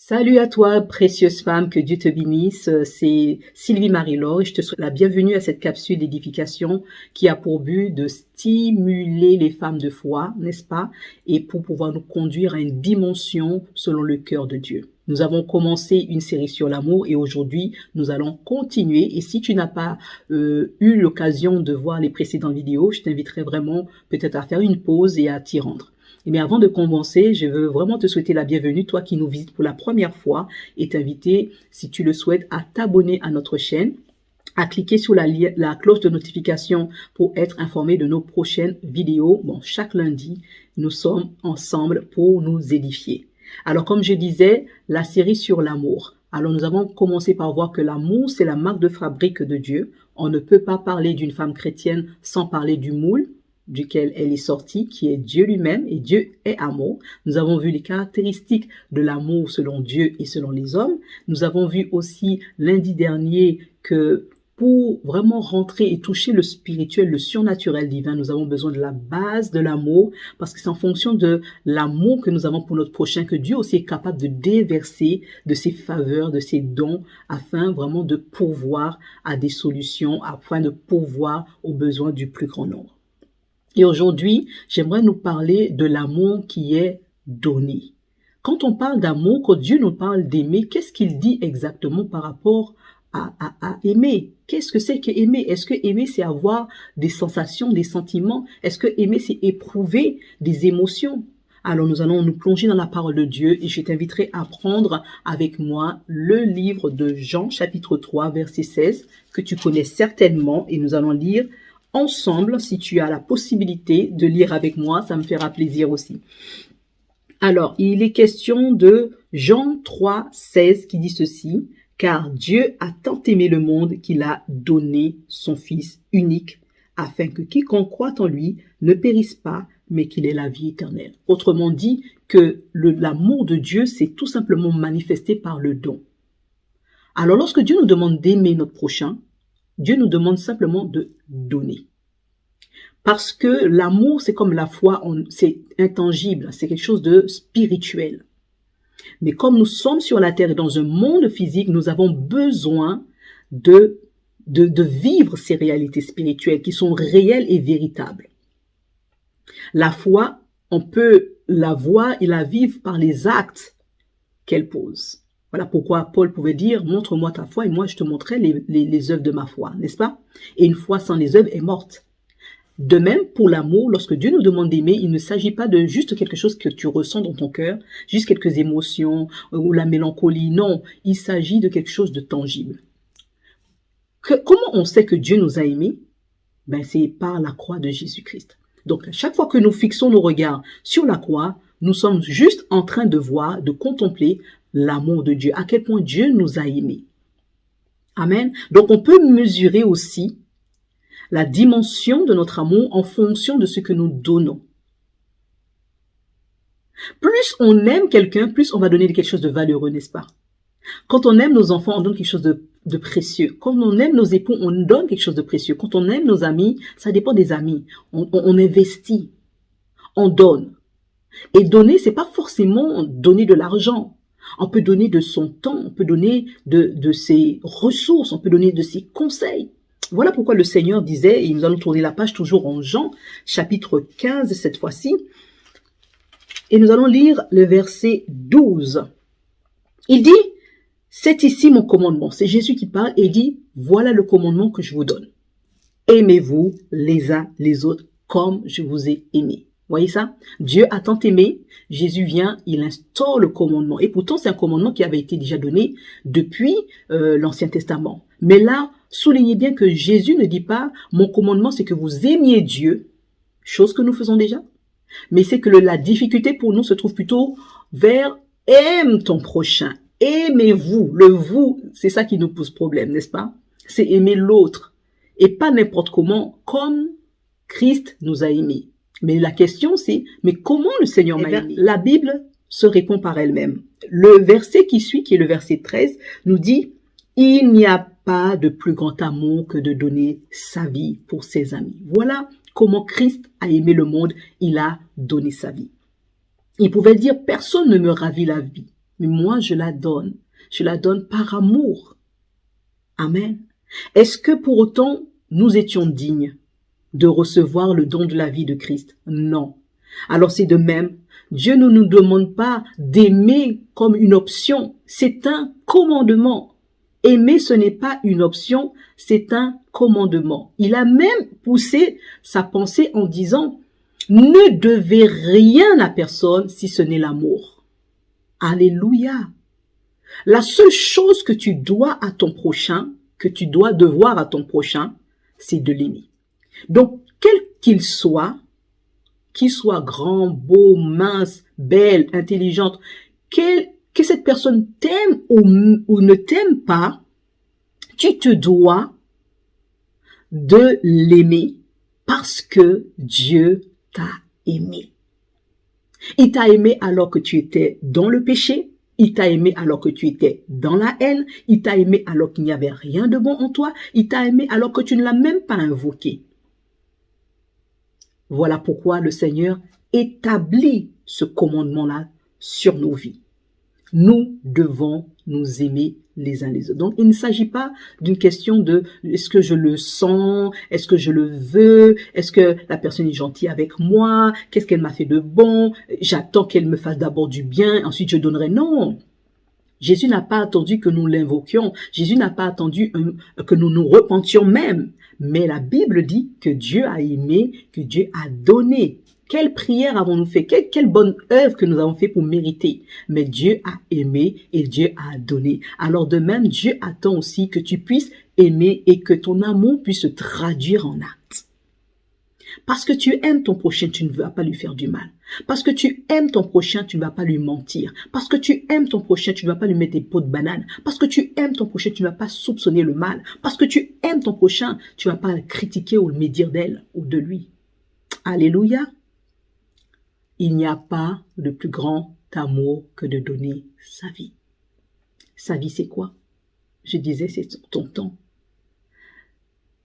Salut à toi, précieuse femme, que Dieu te bénisse. C'est Sylvie Marie-Laure et je te souhaite la bienvenue à cette capsule d'édification qui a pour but de stimuler les femmes de foi, n'est-ce pas? Et pour pouvoir nous conduire à une dimension selon le cœur de Dieu. Nous avons commencé une série sur l'amour et aujourd'hui, nous allons continuer. Et si tu n'as pas eu l'occasion de voir les précédentes vidéos, je t'inviterai vraiment peut-être à faire une pause et à t'y rendre. Mais avant de commencer, je veux vraiment te souhaiter la bienvenue, toi qui nous visites pour la première fois, et t'inviter, si tu le souhaites, à t'abonner à notre chaîne, à cliquer sur la cloche de notification pour être informé de nos prochaines vidéos. Bon, chaque lundi, nous sommes ensemble pour nous édifier. Alors, comme je disais, la série sur l'amour. Alors, nous avons commencé par voir que l'amour, c'est la marque de fabrique de Dieu. On ne peut pas parler d'une femme chrétienne sans parler du moule duquel elle est sortie, qui est Dieu lui-même, et Dieu est amour. Nous avons vu les caractéristiques de l'amour selon Dieu et selon les hommes. Nous avons vu aussi lundi dernier que pour vraiment rentrer et toucher le spirituel, le surnaturel divin, nous avons besoin de la base de l'amour, parce que c'est en fonction de l'amour que nous avons pour notre prochain que Dieu aussi est capable de déverser de ses faveurs, de ses dons, afin vraiment de pourvoir à des solutions, afin de pourvoir aux besoins du plus grand nombre. Et aujourd'hui, j'aimerais nous parler de l'amour qui est donné. Quand on parle d'amour, quand Dieu nous parle d'aimer, qu'est-ce qu'il dit exactement par rapport à aimer? Qu'est-ce que c'est que aimer? Est-ce que aimer, c'est avoir des sensations, des sentiments? Est-ce que aimer, c'est éprouver des émotions? Alors nous allons nous plonger dans la parole de Dieu et je t'inviterai à prendre avec moi le livre de Jean, chapitre 3, verset 16, que tu connais certainement, et nous allons lire ensemble. Si tu as la possibilité de lire avec moi, ça me fera plaisir aussi. Alors, il est question de Jean 3, 16 qui dit ceci: « Car Dieu a tant aimé le monde qu'il a donné son Fils unique, afin que quiconque croit en lui ne périsse pas, mais qu'il ait la vie éternelle. » Autrement dit, que l'amour de Dieu, c'est tout simplement manifesté par le don. Alors, lorsque Dieu nous demande d'aimer notre prochain, Dieu nous demande simplement de donner. Parce que l'amour, c'est comme la foi, c'est intangible, c'est quelque chose de spirituel. Mais comme nous sommes sur la terre et dans un monde physique, nous avons besoin de vivre ces réalités spirituelles qui sont réelles et véritables. La foi, on peut la voir et la vivre par les actes qu'elle pose. Voilà pourquoi Paul pouvait dire « Montre-moi ta foi et moi je te montrerai les œuvres de ma foi », n'est-ce pas? Et une foi sans les œuvres est morte. De même, pour l'amour, lorsque Dieu nous demande d'aimer, il ne s'agit pas de juste quelque chose que tu ressens dans ton cœur, juste quelques émotions ou la mélancolie. Non, il s'agit de quelque chose de tangible. Comment on sait que Dieu nous a aimés? C'est par la croix de Jésus-Christ. Donc, à chaque fois que nous fixons nos regards sur la croix, nous sommes juste en train de voir, de contempler l'amour de Dieu, à quel point Dieu nous a aimés. Amen. Donc, on peut mesurer aussi la dimension de notre amour en fonction de ce que nous donnons. Plus on aime quelqu'un, plus on va donner quelque chose de valeureux, n'est-ce pas? Quand on aime nos enfants, on donne quelque chose de précieux. Quand on aime nos époux, on donne quelque chose de précieux. Quand on aime nos amis, ça dépend des amis. On investit, on donne. Et donner, c'est pas forcément donner de l'argent. On peut donner de son temps, on peut donner de ses ressources, on peut donner de ses conseils. Voilà pourquoi le Seigneur disait, et nous allons tourner la page toujours en Jean, chapitre 15 cette fois-ci, et nous allons lire le verset 12. Il dit, « C'est ici mon commandement ». C'est Jésus qui parle et dit, « Voilà le commandement que je vous donne. Aimez-vous les uns les autres comme je vous ai aimés. » Voyez ça? Dieu a tant aimé, Jésus vient, il instaure le commandement. Et pourtant, c'est un commandement qui avait été déjà donné depuis l'Ancien Testament. Mais là, soulignez bien que Jésus ne dit pas « Mon commandement, c'est que vous aimiez Dieu », chose que nous faisons déjà. Mais c'est que la difficulté pour nous se trouve plutôt vers « Aime ton prochain ». Aimez-vous. Le « vous », c'est ça qui nous pose problème, n'est-ce pas? C'est aimer l'autre. Et pas n'importe comment, comme Christ nous a aimés. Mais la question c'est, mais comment le Seigneur m'a aimé? La Bible se répond par elle-même. Le verset qui suit, qui est le verset 13, nous dit « Il n'y a pas de plus grand amour que de donner sa vie pour ses amis. » Voilà comment Christ a aimé le monde, il a donné sa vie. Il pouvait dire « Personne ne me ravit la vie. mais moi je la donne. Je la donne par amour. Amen. Est-ce que pour autant nous étions dignes de recevoir le don de la vie de Christ? Non. Alors c'est de même, Dieu ne nous demande pas d'aimer comme une option, c'est un commandement. Aimer, ce n'est pas une option, c'est un commandement. Il a même poussé sa pensée en disant, ne devez rien à personne si ce n'est l'amour. Alléluia. La seule chose que tu dois à ton prochain, que tu dois devoir à ton prochain, c'est de l'aimer. Donc, quel qu'il soit grand, beau, mince, belle, intelligente, que cette personne t'aime ou ne t'aime pas, tu te dois de l'aimer parce que Dieu t'a aimé. Il t'a aimé alors que tu étais dans le péché, il t'a aimé alors que tu étais dans la haine, il t'a aimé alors qu'il n'y avait rien de bon en toi, il t'a aimé alors que tu ne l'as même pas invoqué. Voilà pourquoi le Seigneur établit ce commandement-là sur nos vies. Nous devons nous aimer les uns les autres. Donc, il ne s'agit pas d'une question de est-ce que je le sens, est-ce que je le veux, est-ce que la personne est gentille avec moi, qu'est-ce qu'elle m'a fait de bon, j'attends qu'elle me fasse d'abord du bien, ensuite je donnerai. Non, Jésus n'a pas attendu que nous l'invoquions, Jésus n'a pas attendu que nous nous repentions même, mais la Bible dit que Dieu a aimé, que Dieu a donné. Quelle prière avons-nous fait? Quelle bonne œuvre que nous avons fait pour mériter? Mais Dieu a aimé et Dieu a donné. Alors de même, Dieu attend aussi que tu puisses aimer et que ton amour puisse se traduire en actes. Parce que tu aimes ton prochain, tu ne vas pas lui faire du mal. Parce que tu aimes ton prochain, tu ne vas pas lui mentir. Parce que tu aimes ton prochain, tu ne vas pas lui mettre des pots de banane. Parce que tu aimes ton prochain, tu ne vas pas soupçonner le mal. Parce que tu aimes ton prochain, tu ne vas pas le critiquer ou le médire d'elle ou de lui. Alléluia. Il n'y a pas de plus grand amour que de donner sa vie. Sa vie, c'est quoi? Je disais, c'est ton temps.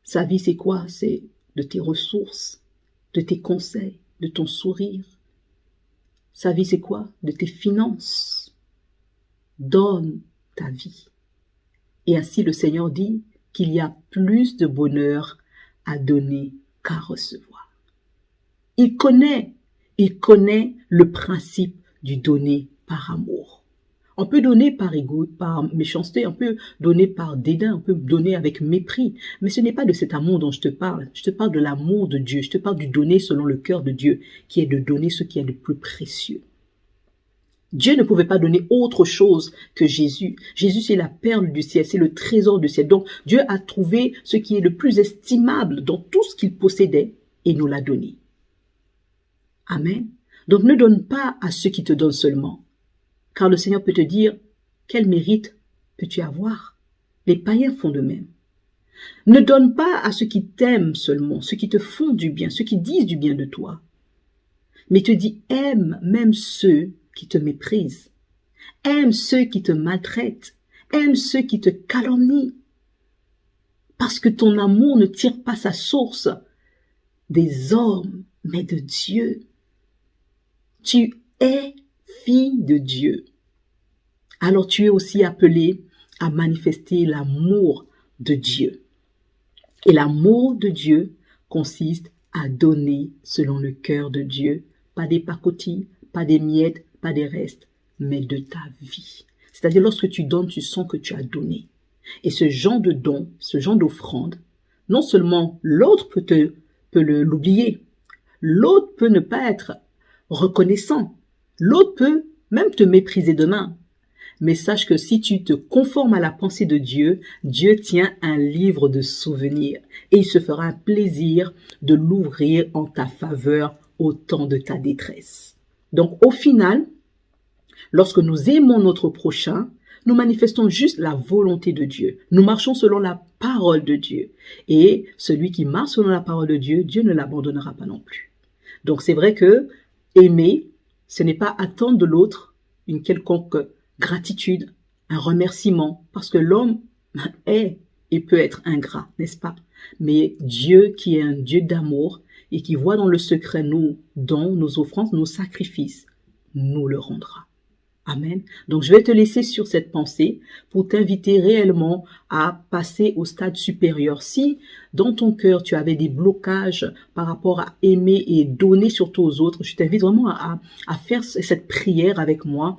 Sa vie, c'est quoi? C'est de tes ressources, de tes conseils, de ton sourire. Sa vie, c'est quoi? De tes finances. Donne ta vie. Et ainsi, le Seigneur dit qu'il y a plus de bonheur à donner qu'à recevoir. Il connaît le principe du donner par amour. On peut donner par égoïsme, par méchanceté, on peut donner par dédain, on peut donner avec mépris. Mais ce n'est pas de cet amour dont je te parle. Je te parle de l'amour de Dieu. Je te parle du donner selon le cœur de Dieu, qui est de donner ce qui est le plus précieux. Dieu ne pouvait pas donner autre chose que Jésus. Jésus, c'est la perle du ciel, c'est le trésor du ciel. Donc, Dieu a trouvé ce qui est le plus estimable dans tout ce qu'il possédait et nous l'a donné. Amen. Donc, ne donne pas à ceux qui te donnent seulement. Car le Seigneur peut te dire, quel mérite peux-tu avoir? Les païens font de même. Ne donne pas à ceux qui t'aiment seulement, ceux qui te font du bien, ceux qui disent du bien de toi. Mais te dis, aime même ceux qui te méprisent. Aime ceux qui te maltraitent. Aime ceux qui te calomnient. Parce que ton amour ne tire pas sa source des hommes, mais de Dieu. Tu es fille de Dieu. Alors tu es aussi appelé à manifester l'amour de Dieu. Et l'amour de Dieu consiste à donner selon le cœur de Dieu, pas des pacotilles, pas des miettes, pas des restes, mais de ta vie. C'est-à-dire lorsque tu donnes, tu sens que tu as donné. Et ce genre de don, ce genre d'offrande, non seulement l'autre peut l'oublier, l'autre peut ne pas être reconnaissant, l'autre peut même te mépriser demain. Mais sache que si tu te conformes à la pensée de Dieu, Dieu tient un livre de souvenirs et il se fera un plaisir de l'ouvrir en ta faveur au temps de ta détresse. Donc au final, lorsque nous aimons notre prochain, nous manifestons juste la volonté de Dieu. Nous marchons selon la parole de Dieu. Et celui qui marche selon la parole de Dieu, Dieu ne l'abandonnera pas non plus. Donc c'est vrai que aimer, ce n'est pas attendre de l'autre une quelconque gratitude, un remerciement, parce que l'homme est et peut être ingrat, n'est-ce pas? Mais Dieu qui est un Dieu d'amour et qui voit dans le secret nos dons, nos offrandes, nos sacrifices, nous le rendra. Amen. Donc, je vais te laisser sur cette pensée pour t'inviter réellement à passer au stade supérieur. Si dans ton cœur, tu avais des blocages par rapport à aimer et donner surtout aux autres, je t'invite vraiment à faire cette prière avec moi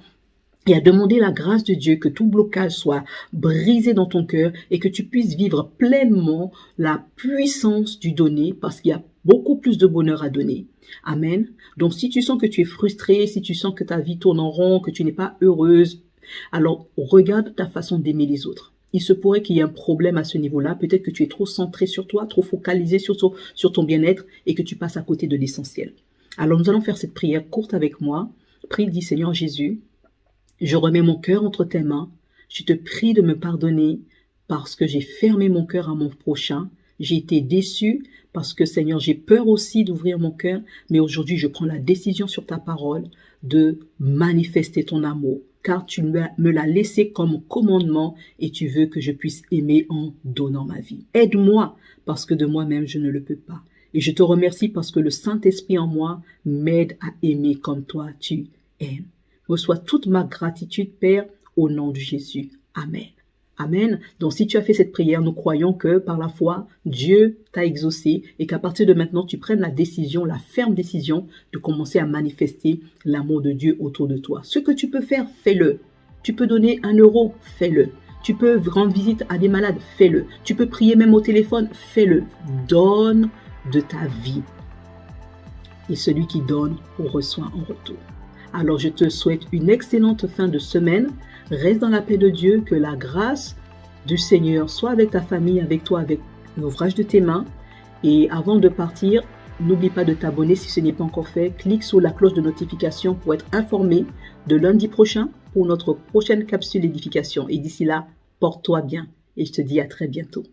et à demander la grâce de Dieu, que tout blocage soit brisé dans ton cœur et que tu puisses vivre pleinement la puissance du donner, parce qu'il y a beaucoup plus de bonheur à donner. Amen. Donc si tu sens que tu es frustré, si tu sens que ta vie tourne en rond, que tu n'es pas heureuse, alors regarde ta façon d'aimer les autres. Il se pourrait qu'il y ait un problème à ce niveau-là. Peut-être que tu es trop centré sur toi, trop focalisé sur ton bien-être et que tu passes à côté de l'essentiel. Alors nous allons faire cette prière courte avec moi. Prie, dis Seigneur Jésus, je remets mon cœur entre tes mains. Je te prie de me pardonner parce que j'ai fermé mon cœur à mon prochain. J'ai été déçu parce que, Seigneur, j'ai peur aussi d'ouvrir mon cœur. Mais aujourd'hui, je prends la décision sur ta parole de manifester ton amour. Car tu me l'as laissé comme commandement et tu veux que je puisse aimer en donnant ma vie. Aide-moi parce que de moi-même, je ne le peux pas. Et je te remercie parce que le Saint-Esprit en moi m'aide à aimer comme toi tu aimes. Reçois toute ma gratitude, Père, au nom de Jésus. Amen. Amen. Donc, si tu as fait cette prière, nous croyons que par la foi, Dieu t'a exaucé et qu'à partir de maintenant, tu prennes la décision, la ferme décision de commencer à manifester l'amour de Dieu autour de toi. Ce que tu peux faire, fais-le. Tu peux donner 1 euro, fais-le. Tu peux rendre visite à des malades, fais-le. Tu peux prier même au téléphone, fais-le. Donne de ta vie. Et celui qui donne reçoit en retour. Alors je te souhaite une excellente fin de semaine. Reste dans la paix de Dieu, que la grâce du Seigneur soit avec ta famille, avec toi, avec l'ouvrage de tes mains. Et avant de partir, n'oublie pas de t'abonner si ce n'est pas encore fait. Clique sur la cloche de notification pour être informé de lundi prochain pour notre prochaine capsule d'édification. Et d'ici là, porte-toi bien et je te dis à très bientôt.